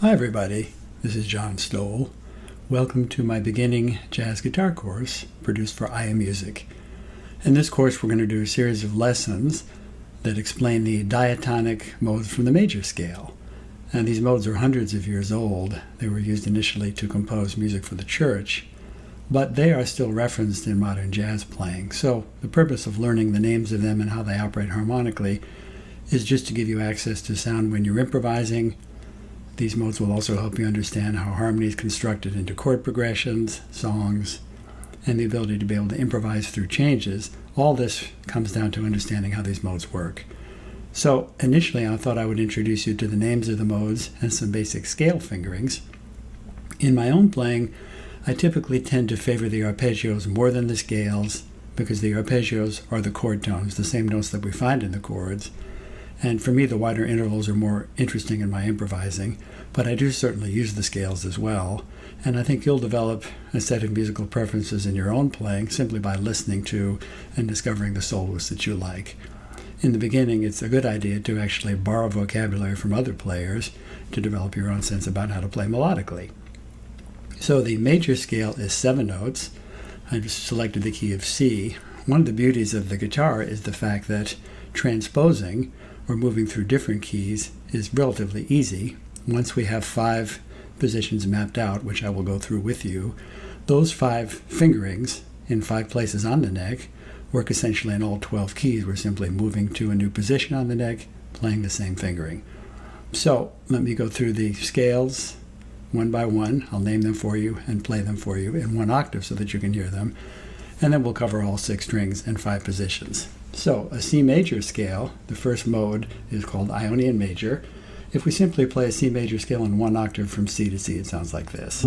Hi everybody, this is John Stowell. Welcome to my beginning jazz guitar course produced for iMusic. In this course we're going to do a series of lessons that explain the diatonic modes from the major scale. And these modes are hundreds of years old. They were used initially to compose music for the church, but they are still referenced in modern jazz playing. So the purpose of learning the names of them and how they operate harmonically is just to give you access to sound when you're improvising. These modes will also help you understand how harmony is constructed into chord progressions, songs, and the ability to be able to improvise through changes. All this comes down to understanding how these modes work. So initially I thought I would introduce you to the names of the modes and some basic scale fingerings. In my own playing, I typically tend to favor the arpeggios more than the scales because the arpeggios are the chord tones, the same notes that we find in the chords. And for me, the wider intervals are more interesting in my improvising, but I do certainly use the scales as well. And I think you'll develop a set of musical preferences in your own playing simply by listening to and discovering the soloists that you like. In the beginning, it's a good idea to actually borrow vocabulary from other players to develop your own sense about how to play melodically. So the major scale is 7 notes. I just selected the key of C. One of the beauties of the guitar is the fact that transposing or moving through different keys is relatively easy. Once we have 5 positions mapped out, which I will go through with you, those 5 fingerings in 5 places on the neck work essentially in all 12 keys. We're simply moving to a new position on the neck, playing the same fingering. So let me go through the scales one by one. I'll name them for you and play them for you in 1 octave so that you can hear them. And then we'll cover all 6 strings and 5 positions. So a C major scale, the first mode is called Ionian Major. If we simply play a C major scale in 1 octave from C to C, it sounds like this.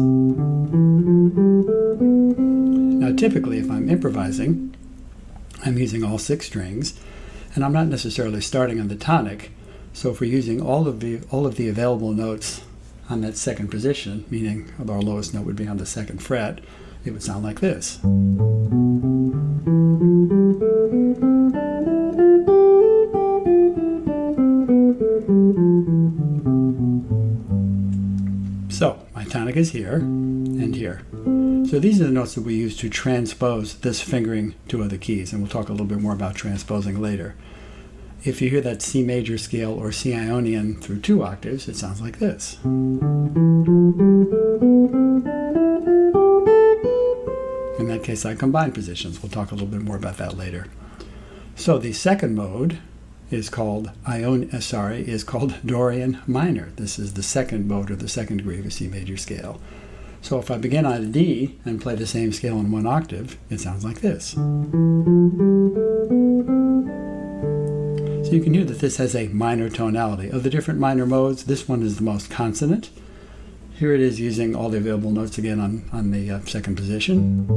Now typically if I'm improvising, I'm using all 6 strings, and I'm not necessarily starting on the tonic. So if we're using all of the available notes on that second position, meaning our lowest note would be on the 2nd fret, it would sound like this. So my tonic is here and here. So these are the notes that we use to transpose this fingering to other keys, and we'll talk a little bit more about transposing later. If you hear that C major scale or C Ionian through 2 octaves, it sounds like this. In that case, I combine positions. We'll talk a little bit more about that later. So the second mode is called Dorian Minor. This is the second mode or the second degree of a C major scale. So if I begin on a D and play the same scale in 1 octave, it sounds like this. So you can hear that this has a minor tonality. Of the different minor modes, this one is the most consonant. Here it is using all the available notes again on the second position.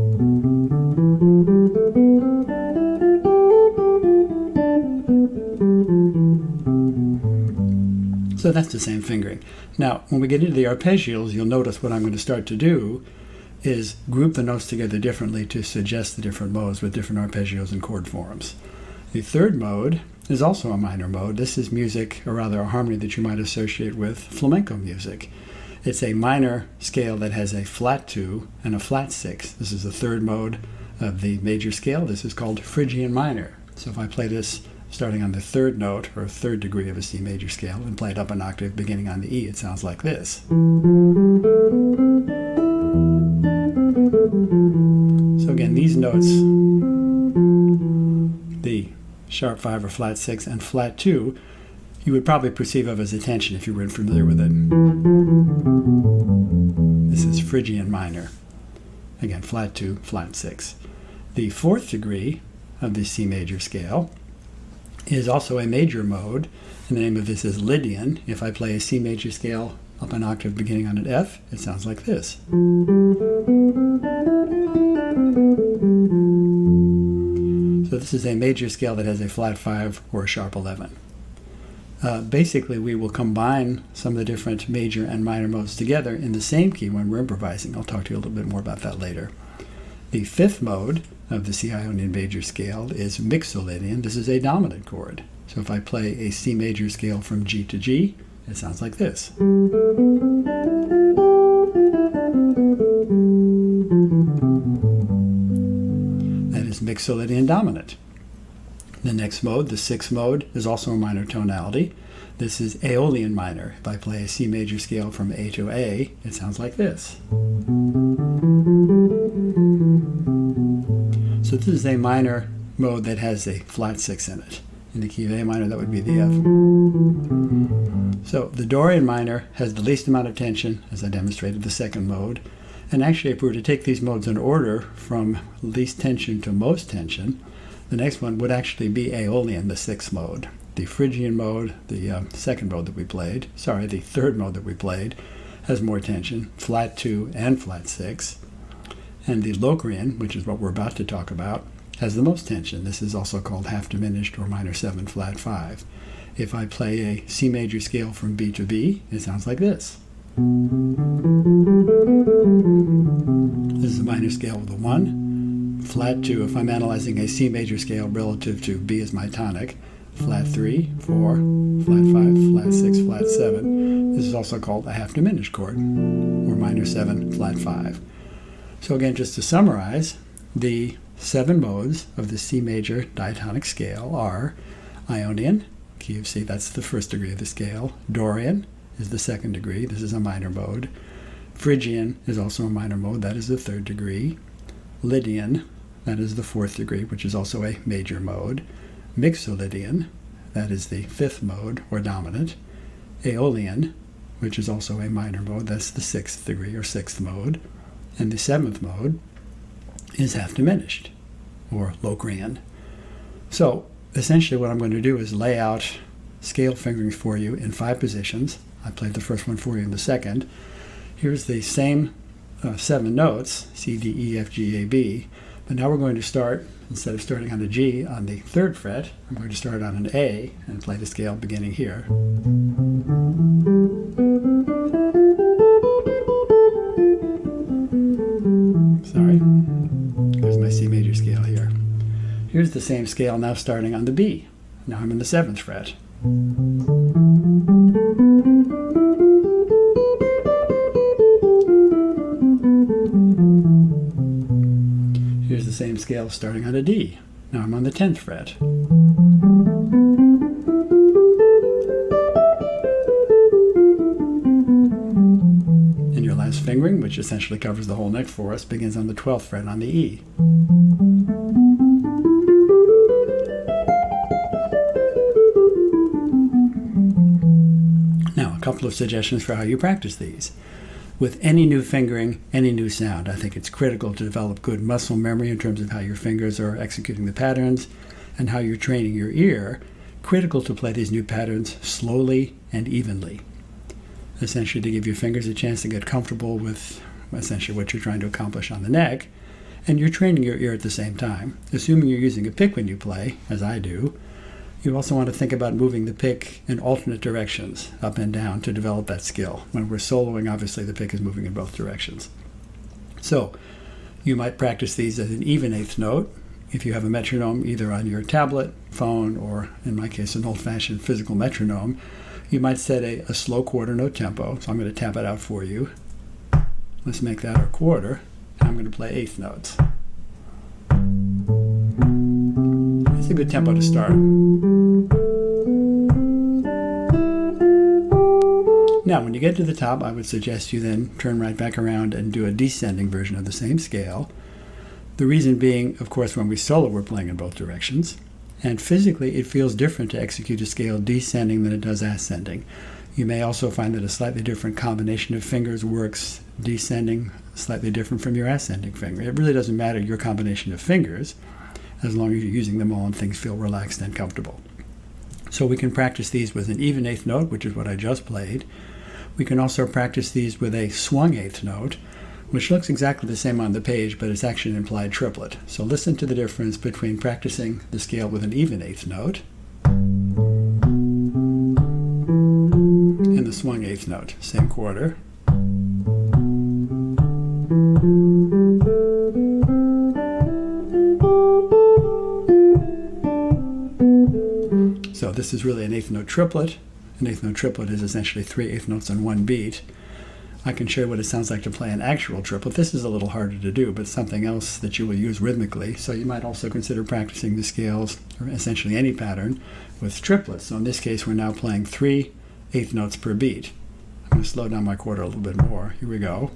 So that's the same fingering. Now, when we get into the arpeggios, you'll notice what I'm going to start to do is group the notes together differently to suggest the different modes with different arpeggios and chord forms. The third mode is also a minor mode. This is music, or rather a harmony that you might associate with flamenco music. It's a minor scale that has a flat 2 and a flat 6. This is the third mode of the major scale. This is called Phrygian minor. So if I play this starting on the 3rd note, or 3rd degree of a C major scale, and play it up an octave beginning on the E, it sounds like this. So again, these notes, the sharp 5 or flat 6 and flat 2, you would probably perceive of as a tension if you weren't familiar with it. This is Phrygian minor. Again, flat 2, flat 6. The 4th degree of the C major scale is also a major mode, and the name of this is Lydian. If I play a C major scale up an octave beginning on an F, it sounds like this. So this is a major scale that has a flat 5 or a sharp 11. Basically, we will combine some of the different major and minor modes together in the same key when we're improvising. I'll talk to you a little bit more about that later. The 5th mode of the C Ionian Major scale is Mixolydian. This is a dominant chord. So if I play a C major scale from G to G, it sounds like this. That is Mixolydian dominant. The next mode, the sixth mode, is also a minor tonality. This is Aeolian Minor. If I play a C major scale from A to A, it sounds like this. So this is a minor mode that has a flat 6 in it. In the key of A minor, that would be the F. So the Dorian Minor has the least amount of tension, as I demonstrated the second mode. And actually, if we were to take these modes in order from least tension to most tension, the next one would actually be Aeolian, the sixth mode. The Phrygian mode, the second mode that we played, the third mode that we played, has more tension, flat 2 and flat 6. And the Locrian, which is what we're about to talk about, has the most tension. This is also called half diminished or minor 7 flat 5. If I play a C major scale from B to B, it sounds like this. This is a minor scale with a 1. Flat 2, if I'm analyzing a C major scale relative to B as my tonic. Flat 3, 4, flat 5, flat 6, flat 7. This is also called a half diminished chord, or minor 7 flat 5. So again, just to summarize, the 7 modes of the C major diatonic scale are Ionian, key of C, that's the first degree of the scale. Dorian is the second degree, this is a minor mode. Phrygian is also a minor mode, that is the third degree. Lydian, that is the fourth degree, which is also a major mode. Mixolydian, that is the fifth mode, or dominant. Aeolian, which is also a minor mode, that's the sixth degree, or sixth mode. And the seventh mode is half diminished, or Locrian. So, essentially what I'm going to do is lay out scale fingerings for you in 5 positions. I played the first one for you in the second. Here's the same 7 notes, C, D, E, F, G, A, B. But now we're going to start, instead of starting on a G on the 3rd fret, I'm going to start on an A and play the scale beginning here. Sorry. Here's my C major scale here. Here's the same scale now starting on the B. Now I'm in the 7th fret. Here's the same scale starting on a D. Now I'm on the 10th fret. And your last fingering, which essentially covers the whole neck for us, begins on the 12th fret on the E. Now, a couple of suggestions for how you practice these. With any new fingering, any new sound, I think it's critical to develop good muscle memory in terms of how your fingers are executing the patterns and how you're training your ear. Critical to play these new patterns slowly and evenly. Essentially to give your fingers a chance to get comfortable with essentially what you're trying to accomplish on the neck, and you're training your ear at the same time. Assuming you're using a pick when you play, as I do, you also want to think about moving the pick in alternate directions, up and down, to develop that skill. When we're soloing, obviously the pick is moving in both directions. So you might practice these as an even 8th note. If you have a metronome either on your tablet, phone, or in my case an old-fashioned physical metronome, you might set a slow quarter note tempo. So I'm going to tap it out for you. Let's make that our quarter. And I'm going to play 8th notes. It's a good tempo to start. Now, when you get to the top, I would suggest you then turn right back around and do a descending version of the same scale. The reason being, of course, when we solo, we're playing in both directions. And physically, it feels different to execute a scale descending than it does ascending. You may also find that a slightly different combination of fingers works descending slightly different from your ascending finger. It really doesn't matter your combination of fingers, as long as you're using them all and things feel relaxed and comfortable. So we can practice these with an even 8th note, which is what I just played. We can also practice these with a swung 8th note, which looks exactly the same on the page, but it's actually an implied triplet. So listen to the difference between practicing the scale with an even 8th note and the swung 8th note, same quarter. So this is really an 8th note triplet. An eighth note triplet is essentially 3 eighth notes on one beat. I can show you what it sounds like to play an actual triplet. This is a little harder to do, but something else that you will use rhythmically. So you might also consider practicing the scales, or essentially any pattern, with triplets. So in this case, we're now playing 3 eighth notes per beat. I'm going to slow down my quarter a little bit more. Here we go.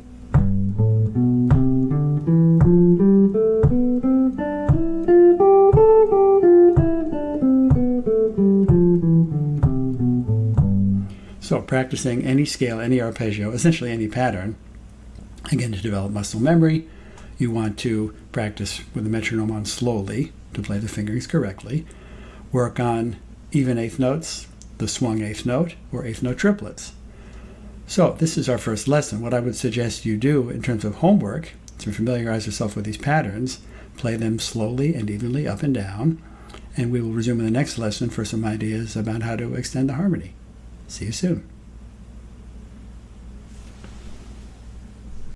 So practicing any scale, any arpeggio, essentially any pattern, again, to develop muscle memory, you want to practice with the metronome on slowly to play the fingerings correctly. Work on even eighth notes, the swung eighth note, or eighth note triplets. So this is our first lesson. What I would suggest you do in terms of homework, to familiarize yourself with these patterns, play them slowly and evenly up and down, and we will resume in the next lesson for some ideas about how to extend the harmony. See you soon.